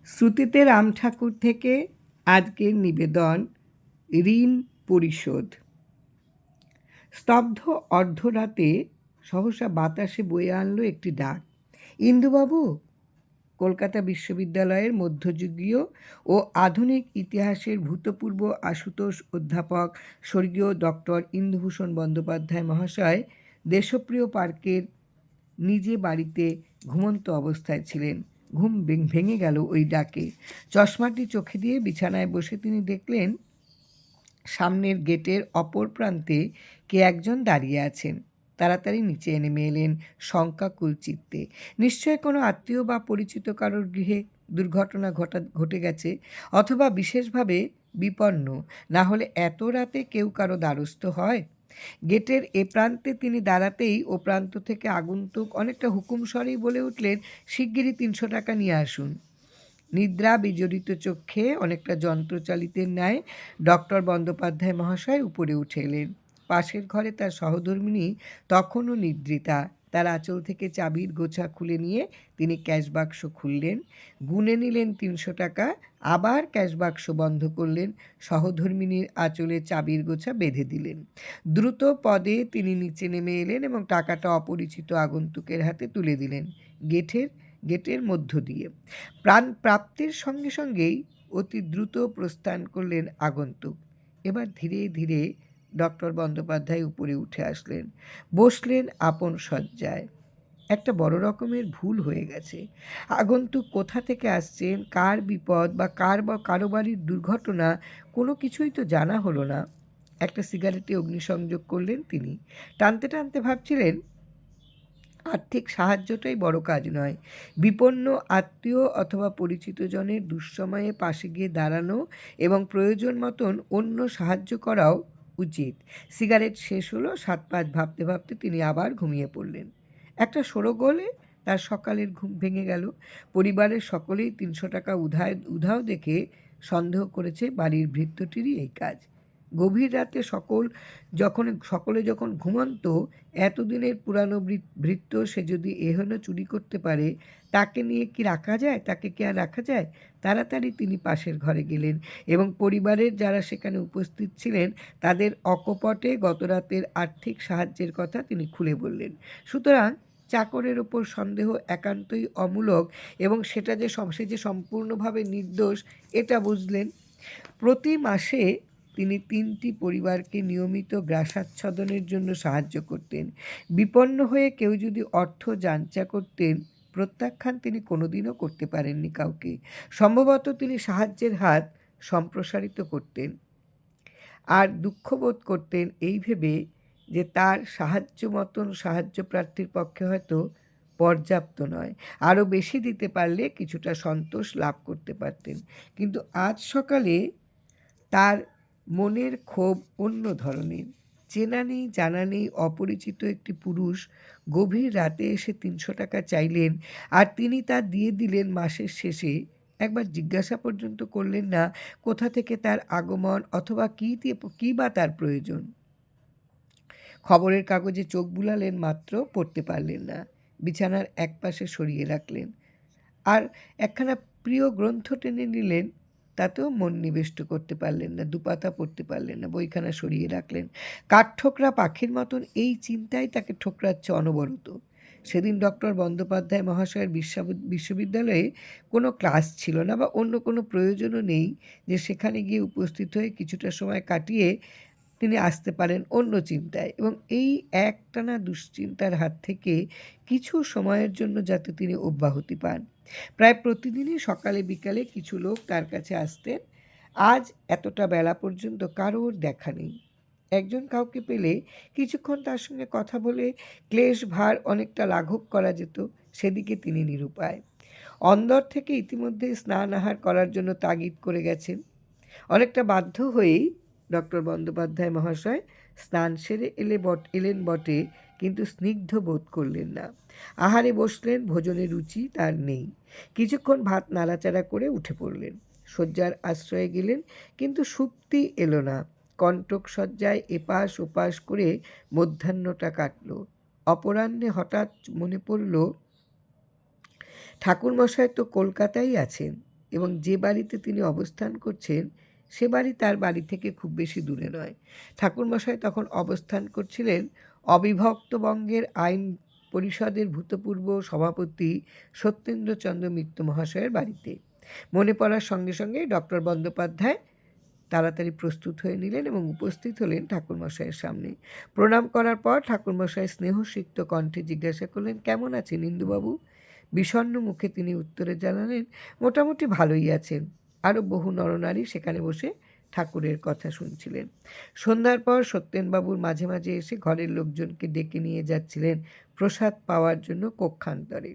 শ্রুতিতে রাম ঠাকুর থেকে আজকের নিবেদন ঋণ পরিশোধ। স্তব্ধ অর্ধরাতে সহসা বাতাসে বয়ে আনলো একটি ডাক। ইন্দুবাবু! কলকাতা বিশ্ববিদ্যালয়ের মধ্যযুগীয় ও আধুনিক ইতিহাসের ভূতপূর্ব আশুতোষ অধ্যাপক স্বর্গীয় ডক্টর ইন্দুভূষণ বন্দ্যোপাধ্যায় মহাশয় দেশপ্রিয় পার্কের নিজে বাড়িতে ঘুমন্ত অবস্থায় ছিলেন। ঘুম ভেঙে গেল ওই ডাকে। চশমাটি চোখে দিয়ে বিছানায় বসে তিনি দেখলেন সামনের গেটের অপর প্রান্তে কে একজন দাঁড়িয়ে আছেন। তাড়াতাড়ি নিচে নেমে এলেন শঙ্কাকুল চিত্তে। নিশ্চয় কোনো আত্মীয় বা পরিচিত কারোর গৃহে দুর্ঘটনা ঘটে গেছে, অথবা বিশেষভাবে বিপন্ন, না হলে এত রাতে কেউ কারো দ্বারস্থ হয়? গেটের এ প্রান্তে তিনি দাঁড়াতেই ও প্রান্ত থেকে আগন্তুক অনেকটা হুকুম স্বরেই বলে উঠলেন, শিগগিরই 300 টাকা নিয়ে আসুন। নিদ্রা বিজড়িত চক্ষে অনেকটা যন্ত্রচালিতের ন্যায় ডক্টর বন্দ্যোপাধ্যায় মহাশয় উপরে উঠে এলেন। পাশের ঘরে তার সহধর্মিণী তখনও নিদ্রিতা। তার আঁচল থেকে চাবির গোছা খুলে নিয়ে তিনি ক্যাশবাক্স খুললেন, গুনে নিলেন 300 টাকা, আবার ক্যাশবাক্স বন্ধ করলেন, সহধর্মিণীর আঁচলে চাবির গোছা বেঁধে দিলেন। দ্রুত পদে তিনি নিচে নেমে এলেন এবং টাকাটা অপরিচিত আগন্তুকের হাতে তুলে দিলেন গেটের মধ্য দিয়ে। প্রাণ প্রাপ্তির সঙ্গে সঙ্গেই অতি দ্রুত প্রস্থান করলেন আগন্তুক। এবার ধীরে ধীরে ডক্টর বন্দ্যোপাধ্যায় উপরে উঠে আসলেন, বসলেন আপন শয্যায়। একটা বড় রকমের ভুল হয়ে গেছে। আগন্তুক কোথা থেকে আসছেন, কার বিপদ বা কারো বাড়ির দুর্ঘটনা, কোনো কিছুই তো জানা হলো না। একটা সিগারেটে অগ্নিসংযোগ করলেন তিনি। টানতে টানতে ভাবছিলেন, আর্থিক সাহায্যটাই বড় কাজ নয়, বিপন্ন আত্মীয় অথবা পরিচিত জনের দুঃসময়ে পাশে গিয়ে দাঁড়ানো এবং প্রয়োজন মতন অন্য সাহায্য করাও উচিত। সিগারেট শেষ হলো। 7-5 ভাবতে ভাবতে তিনি আবার ঘুমিয়ে পড়লেন। একটা শোরগোলে তার সকালের ঘুম ভেঙে গেল। পরিবারের সকলেই 300 টাকা উধাও দেখে সন্দেহ করেছে বাড়ির ভৃত্যটিরই এই কাজ। গভীর রাতে সকলে যখন ঘুমন্ত, এতদিনের পুরানো ভৃত্য সে যদি এহেন চুরি করতে পারে, তাকে নিয়ে কি রাখা যায়? তাকে কি আর রাখা যায়? তাড়াতাড়ি তিনি পাশের ঘরে গেলেন এবং পরিবারের যারা সেখানে উপস্থিত ছিলেন তাদের অকপটে গতরাতের আর্থিক সাহায্যের কথা তিনি খুলে বললেন। সুতরাং চাকরের ওপর সন্দেহ একান্তই অমূলক এবং সে যে সম্পূর্ণভাবে নির্দোষ এটা বুঝলেন। প্রতি মাসে তিনি 3টি পরিবারকে নিয়মিত গ্রাসাচ্ছাদনের জন্য সাহায্য করতেন। বিপন্ন হয়ে কেউ যদি অর্থ যাঞ্চা করতেন, প্রত্যাখ্যান তিনি কোনোদিনও করতে পারেননি কাউকে। সম্ভবত তিনি সাহায্যের হাত সম্প্রসারিত করতেন, আর দুঃখবোধ করতেন এই ভেবে যে তার সাহায্য প্রার্থীর পক্ষে হয়তো পর্যাপ্ত নয়, আরও বেশি দিতে পারলে কিছুটা সন্তোষ লাভ করতে পারতেন। কিন্তু আজ সকালে তার মনের ক্ষোভ অন্য ধরনের। চেনা নেই, জানা নেই, অপরিচিত একটি পুরুষ গভীর রাতে এসে 300 টাকা চাইলেন, আর তিনি তা দিয়ে দিলেন মাসের শেষে। একবার জিজ্ঞাসা পর্যন্ত করলেন না কোথা থেকে তার আগমন, অথবা কী বা তার প্রয়োজন। খবরের কাগজে চোখ বুলালেন মাত্র, পড়তে পারলেন না। বিছানার একপাশে সরিয়ে রাখলেন। আর একখানা প্রিয় গ্রন্থ টেনে নিলেন, তাতেও মন নিবিষ্ট করতে পারলেন না, দুপাতা পড়তে পারলেন না, বইখানা সরিয়ে রাখলেন। কাঠঠোকরা পাখির মতন এই চিন্তায় তাকে ঠোকরাচ্ছে অনবরত। সেদিন ডক্টর বন্দ্যোপাধ্যায় মহাশয়ের বিশ্ববিদ্যালয়ে কোনো ক্লাস ছিল না বা অন্য কোনো প্রয়োজনও নেই যে সেখানে গিয়ে উপস্থিত হয়ে কিছুটা সময় কাটিয়ে তিনি আসতে পারেন অন্য চিন্তায়, এবং এই একটানা দুশ্চিন্তার হাত থেকে কিছু সময়ের জন্য যাতে তিনি অব্যাহতি পান। প্রায় প্রতিদিনই সকালে বিকালে কিছু লোক তার কাছে আসতেন। আজ এতটা বেলা পর্যন্ত কারোর দেখা নেই। একজন কাউকে পেলে কিছুক্ষণ তার সঙ্গে কথা বলে ক্লেশ ভার অনেকটা লাঘব করা যেত, সেদিকে তিনি নিরুপায়। অন্দর থেকে ইতিমধ্যে স্নান আহার করার জন্য তাগিদ করে গেছেন। অনেকটা বাধ্য হয়েই ডক্টর বন্দ্যোপাধ্যায় মহাশয় স্নান সেরে এলেন বটে, কিন্তু স্নিগ্ধ বোধ করলেন না। আহারে বসলেন, ভোজনের রুচি তার নেই। কিছুক্ষণ ভাত নাড়াচাড়া করে উঠে পড়লেন, শয্যার আশ্রয়ে গেলেন, কিন্তু সুপ্তি এলো না। কণ্টক শয্যায় এপাশ ওপাশ করে মধ্যাহ্নটা কাটল। অপরাহ্নে হঠাৎ মনে পড়ল ঠাকুরমশাই তো কলকাতায় আছেন। এবং যে বাড়িতে তিনি অবস্থান করছেন সে বাড়ি তার বাড়ি থেকে খুব বেশি দূরে নয়। ঠাকুরমশাই তখন অবস্থান করছিলেন অবিভক্ত বঙ্গের আইন পরিষদের ভূতপূর্ব সভাপতি সত্যেন্দ্রচন্দ্র মিত্র মহাশয়ের বাড়িতে। মনে পড়ার সঙ্গে সঙ্গে ডক্টর বন্দ্যোপাধ্যায় তাড়াতাড়ি প্রস্তুত হয়ে নিলেন এবং উপস্থিত হলেন ঠাকুরমশাইয়ের সামনে। প্রণাম করার পর ঠাকুরমশাই স্নেহসিক্ত কণ্ঠে জিজ্ঞাসা করলেন, কেমন আছেন ইন্দুবাবু? বিষণ্ণ মুখে তিনি উত্তরে জানালেন, মোটামুটি ভালোই আছেন। আরও বহু নরনারী সেখানে বসে ঠাকুরের কথা শুনছিলেন। সন্ধ্যার পর সত্যেনবাবুর মাঝে মাঝে এসে ঘরের লোকজনকে ডেকে নিয়ে যাচ্ছিলেন প্রসাদ পাওয়ার জন্য কক্ষান্তরে।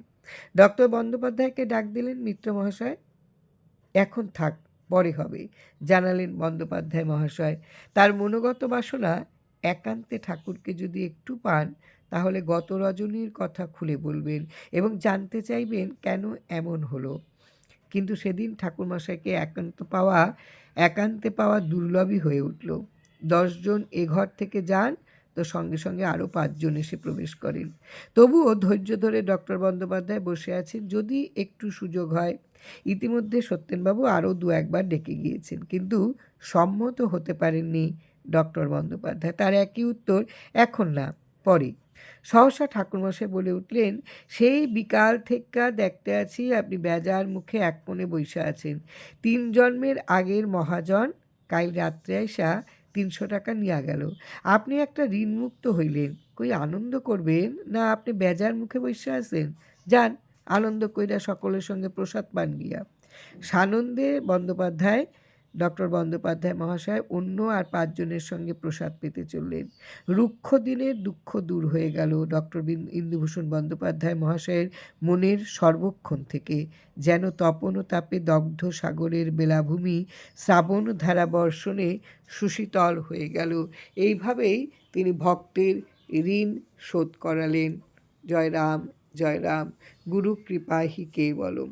ডক্টর বন্দ্যোপাধ্যায়কে ডাক দিলেন মিত্র মহাশয়। এখন থাক, পরে হবে, জানালেন বন্দ্যোপাধ্যায় মহাশয়। তার মনোগত বাসনা একান্তে ঠাকুরকে যদি একটু পান তাহলে গত রজনীর কথা খুলে বলবেন এবং জানতে চাইবেন কেন এমন হলো। কিন্তু সেদিন ঠাকুরমশাইকে একান্তে পাওয়া দুর্লভই হয়ে উঠল। 10 জন এ ঘর থেকে যান তো সঙ্গে সঙ্গে আরও 5 জন এসে প্রবেশ করেন। তবুও ধৈর্য ধরে ডক্টর বন্দ্যোপাধ্যায় বসে আছেন যদি একটু সুযোগ হয়। ইতিমধ্যে সত্যেনবাবু আরও 2-1 বার ডেকে গিয়েছেন, কিন্তু সম্মত হতে পারেননি ডক্টর বন্দ্যোপাধ্যায়। তার একই উত্তর, এখন না, পরে। সহসা ঠাকুরমশাই বলে উঠলেন, সেই বিকাল থেকে দেখতে আছি আপনি বেজার মুখে এক কোণে বইসা আছেন। 3 জন্মের আগের মহাজন কাল রাত্রে আইসা 300 টাকা নিয়া গেল। আপনি একটা ঋণমুক্ত হইলেন, কই আনন্দ করবেন না আপনি বেজার মুখে বইসা আছেন? যান, আনন্দ কইরা সকলের সঙ্গে প্রসাদ পান গিয়া। সানন্দে ডক্টর বন্দ্যোপাধ্যায় মহাশয় অন্য আর 5 জনের সঙ্গে প্রসাদ পেতে চললেন। রুক্ষ দিনের দুঃখ দূর হয়ে গেল ডক্টর ইন্দুভূষণ বন্দ্যোপাধ্যায় মহাশয়ের মনের সর্বক্ষণ থেকে। যেন তপন তাপে দগ্ধ সাগরের বেলাভূমি শ্রাবণ ধারা বর্ষণে সুশীতল হয়ে গেল। এইভাবেই তিনি ভক্তের ঋণ শোধ করালেন। জয় রাম, জয় রাম। গুরু কৃপাহি কেবলম।